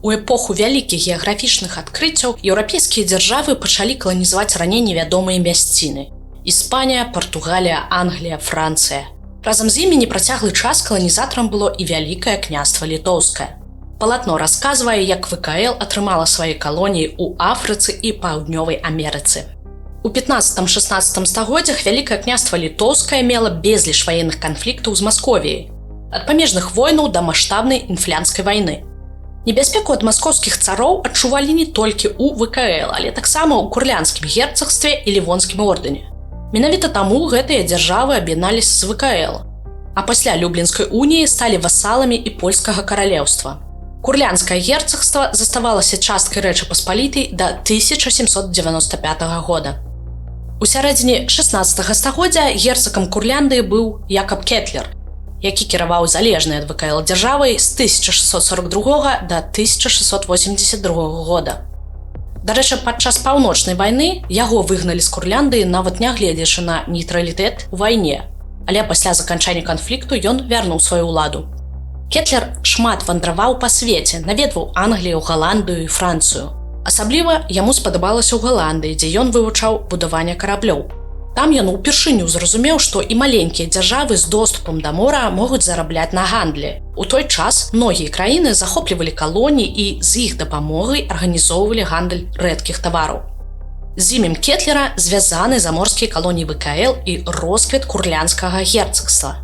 У эпоху вялікіх геаграфічных адкрыццяў еўрапейскія дзяржавы пачалі каланізаваць раней невядомыя мясціны. Іспанія, Партугалія, Англія, Францыя. Разам з імі непрацяглы час каланізатарам было і Вялікае княства Літоўскае. Палатно расказвае, як ВКЛ атрымала свае калоніі ў Афрыцы і Паўднёвай Амерыцы. У 15-16 стагоддзях Вялікае княства Літоўскае мела безліч ваенных канфліктаў з Масковіяй. Ад памежных войнаў да маштабнай інфлянскай вайны. Небяспеку ад маскоўскіх цароў адчувалі не толькі ў ВКЛ, але таксама ў курлянскім герцагстве і лівонскім ордэне. Менавіта таму гэтыя дзяржавы аб'ядналіся з ВКЛ, а пасля Люблінскай уніі сталі васаламі і польскага каралеўства. Курлянскае герцагства заставалася часткай Рэчы Паспалітай да 1795 года. У сярэдзіне 16 стагоддзя герцагам Курляндыі быў Якаб Кетлер, які кіраваў залежнай ад ВКЛ дзяржавай з 1642 да 1682 года. Дарэчы, падчас паўночнай вайны яго выгналі з Курляндыі, нават нягледзячы на нейтралітэт у вайне, але пасля заканчэння канфлікту ён вярнуў сваю ўладу. Кетлер шмат вандраваў па свеце, наведваў Англію, Галандыю і Францыю. Асабліва яму спадабалася ў Галандыі, дзе ён вывучаў будаванне караблёў. Там ён упершыню зразумеў, што і маленькія дзяржавы з доступам да мора могуць зарабляць на гандлі. У той час многія краіны захоплівалі калоніі і з іх дапамогай арганізоўвалі гандаль рэдкіх тавараў. З імем Кетлера звязаны заморскія калоніі ВКЛ і росквіт курлянскага герцагства.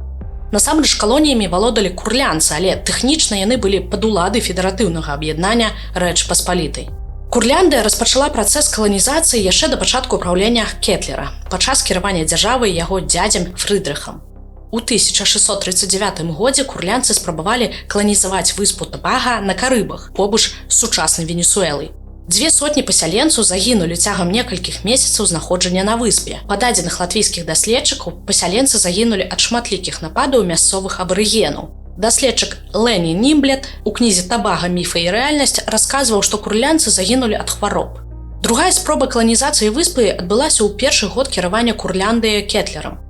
Насамрэч калоніямі валодалі курлянцы, але тэхнічна яны былі пад уладай федэратыўнага аб'яднання Рэчы Паспалітай. Курляндыя распачала працэс каланізацыі яшчэ да пачатку ўпраўлення Кетлера, падчас кіравання дзяржавай яго дзядзям Фрыдрыхам. У 1639 годзе курлянцы спрабавалі каланізаваць выспу Табага на Карыбах, побач з сучаснай Венесуэлай. 200 пасяленцаў загінулі цягам некалькіх месяцаў знаходжання на выспе. Па дадзеных латвійскіх даследчыкаў, пасяленцы загінулі ад шматлікіх нападаў мясцовых абарыгенаў. Даследчык Лені Німблет у кнізе «Табага, міфы і рэальнасць» расказваў, што курлянцы загінулі ад хвароб. Другая спроба каланізацыі выспы адбылася ў першы год кіравання Курляндыяй Кетлерам.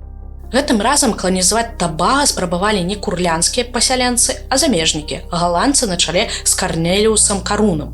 Гэтым разам каланізаваць Табага спрабавалі не курлянскія пасяленцы, а замежнікі, галандцы на чале з Карнеліусам Карунам.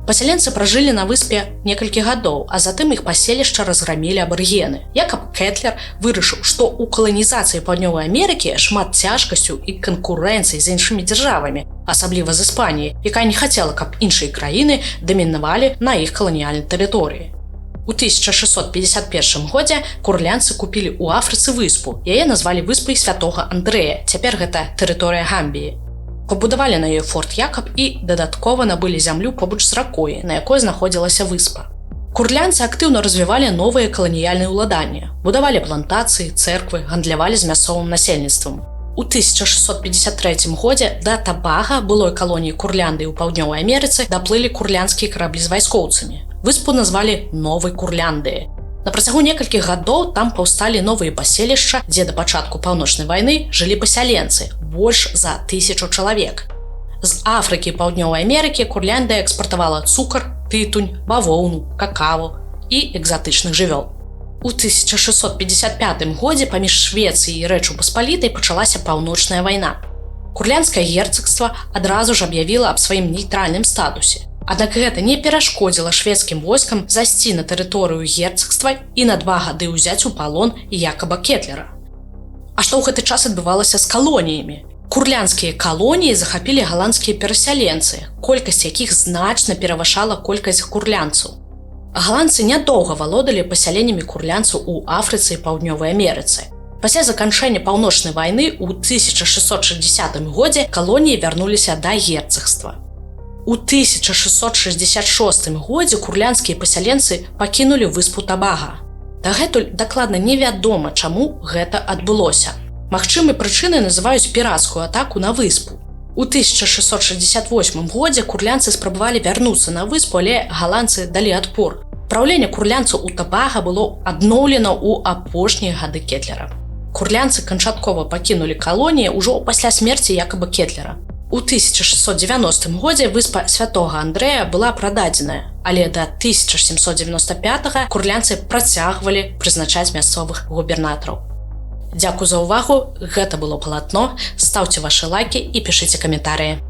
Пасяленцы пражылі на выспе некалькі гадоў, а затым іх паселішча разграмілі абарыгены. Якаб Кетлер вырашыў, што ў каланізацыі Паўднёвай Амерыкі шмат цяжкасцяў і канкурэнцыі з іншымі дзяржавамі, асабліва з Іспаніяй, якая не хацела, каб іншыя краіны дамінавалі на іх каланіяльнай тэрыторыі. У 1651 годзе курлянцы купілі ў Афрыцы выспу. Яе назвалі выспай Святога Андрэя, цяпер гэта тэрыторыя Гамбіі. Пабудавалі на ёй форт Якаб і дадаткова набылі зямлю побач з ракой, на якой знаходзілася выспа. Курлянцы актыўна развівалі новыя каланіяльныя ўладанні, будавалі плантацыі, цэрквы, гандлявалі з мясцовым насельніцтвам. У 1653 годзе да Табага, былой калоніі Курляндыі ў Паўднёвай Амерыцы, даплылі курлянскія караблі з вайскоўцамі. Выспу назвалі Новай Курляндыяй. На працягу некалькіх гадоў там паўсталі новыя паселішча, дзе да пачатку паўночнай вайны жылі пасяленцы, больш за 1000 чалавек. З Афрыкі і Паўднёвай Амерыкі Курляндыя экспартавала цукар, тытунь, бавоўну, какаву і экзатычных жывёл. У 1655 годзе паміж Швецыяй і Рэчу Паспалітай пачалася паўночная вайна. Курлянскае герцагства адразу ж аб'явіла аб сваім нейтральным статусе. Аднак гэта не перашкодзіла шведскім войскам зайсці на тэрыторыю герцагства і на 2 гады ўзяць у палон Якаба Кетлера. А што ў гэты час адбывалася з калоніямі? Курлянскія калоніі захапілі галандскія перасяленцы, колькасць якіх значна перавышала колькасць курлянцаў. Галандцы нядоўга валодалі пасяленнямі курлянцаў у Афрыцы і Паўднёвай Амерыцы. Пасля заканчэння паўночнай вайны ў 1660 годзе калоніі вярнуліся да герцагства. У 1666 годзе курлянскія пасяленцы пакінулі выспу Табага. Дагэтуль дакладна невядома, чаму гэта адбылося. Магчымай прычынай называюць пірацкую атаку на выспу. У 1668 годзе курлянцы спрабавалі вярнуцца на выспу, але галандцы далі адпор. Праўленне курлянцаў у Табага было адноўлена ў апошнія гады Кетлера. Курлянцы канчаткова пакінулі калоніі ўжо пасля смерці Якаба Кетлера. У 1690 годзе выспа Святога Андрэя была прададзеная, але да 1795 курлянцы працягвалі прызначаць мясцовых губернатараў. Дзякуй за ўвагу, гэта было палатно, стаўце вашы лайкі і пішыце каментарыі.